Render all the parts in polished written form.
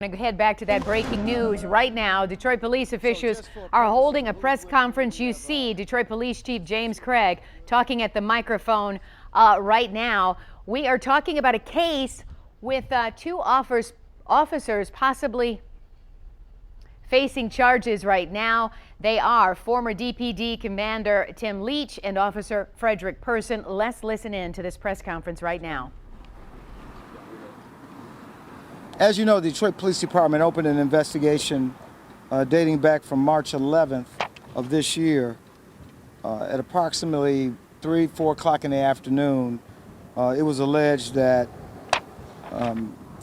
I'm going to head back to that breaking news right now. Detroit police officials are holding a press conference. You see Detroit Police Chief James Craig talking at the microphone right now. We are talking about a case with two officers possibly facing charges right now. They are former DPD Commander Tim Leach and Officer Frederick Person. Let's listen in to this press conference right now. As you know, the Detroit Police Department opened an investigation dating back from March 11th of this year at approximately 4 o'clock in the afternoon. It was alleged that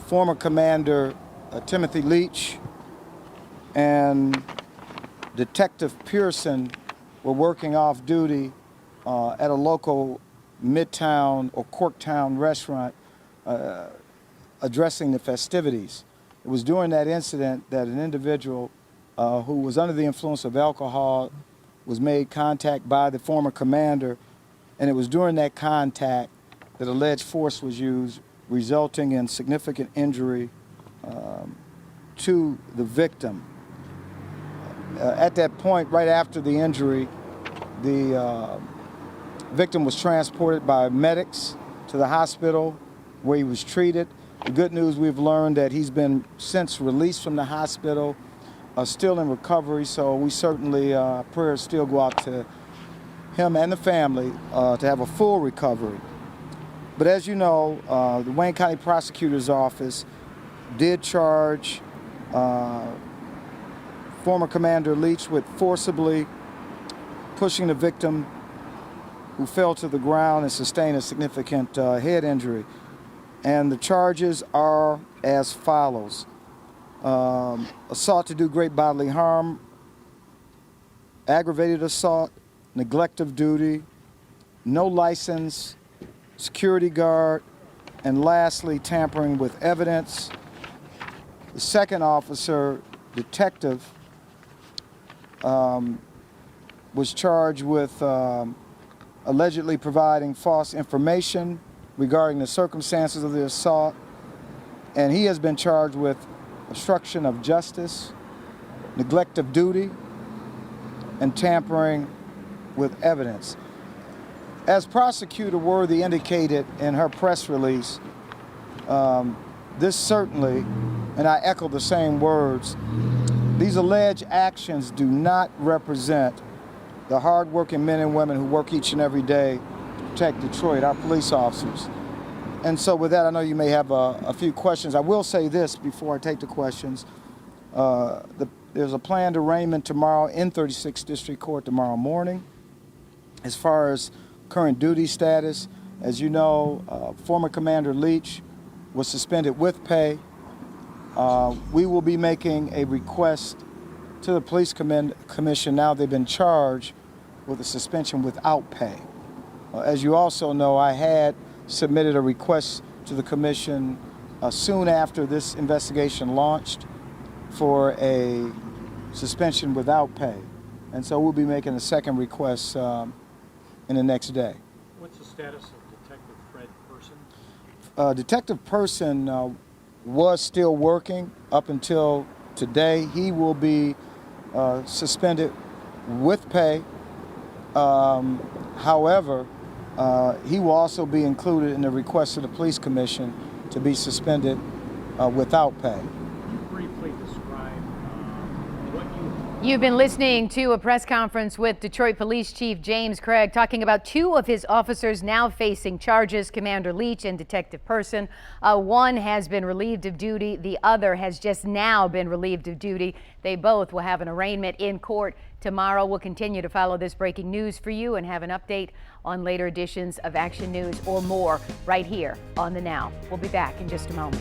former Commander Timothy Leach and Detective Person were working off duty at a local Midtown or Corktown restaurant addressing the festivities. It was during that incident that an individual who was under the influence of alcohol was made contact by the former commander, and it was during that contact that alleged force was used, resulting in significant injury to the victim. At that point, right after the injury, the victim was transported by medics to the hospital where he was treated. The good news, we've learned that he's been since released from the hospital, still in recovery, so we certainly, prayers still go out to him and the family to have a full recovery. But as you know, the Wayne County Prosecutor's Office did charge former Commander Leach with forcibly pushing the victim, who fell to the ground and sustained a significant head injury. And the charges are as follows: assault to do great bodily harm, aggravated assault, neglect of duty, no license, security guard, and lastly, tampering with evidence. The second officer, Detective, was charged with allegedly providing false information regarding the circumstances of the assault, and he has been charged with obstruction of justice, neglect of duty, and tampering with evidence. As Prosecutor Worthy indicated in her press release, this certainly, and I echo the same words, these alleged actions do not represent the hardworking men and women who work each and every day to protect Detroit, our police officers. And so with that, I know you may have a few questions. I will say this before I take the questions. There's a planned arraignment tomorrow in 36th District Court tomorrow morning. As far as current duty status, as you know, former Commander Leach was suspended with pay. We will be making a request to the Police Commission. Now they've been charged with a suspension without pay. As you also know, I had submitted a request to the Commission soon after this investigation launched for a suspension without pay. And so we'll be making a second request in the next day. What's the status of Detective Fred Person? Detective Person was still working up until today. He will be suspended with pay. However, he will also be included in the request of the Police Commission to be suspended without pay. Can you briefly describe what You've been listening to a press conference with Detroit Police Chief James Craig talking about two of his officers now facing charges, Commander Leach and Detective Person. One has been relieved of duty. The other has just now been relieved of duty. They both will have an arraignment in court tomorrow. We'll continue to follow this breaking news for you and have an update on later editions of Action News or more right here on The Now. We'll be back in just a moment.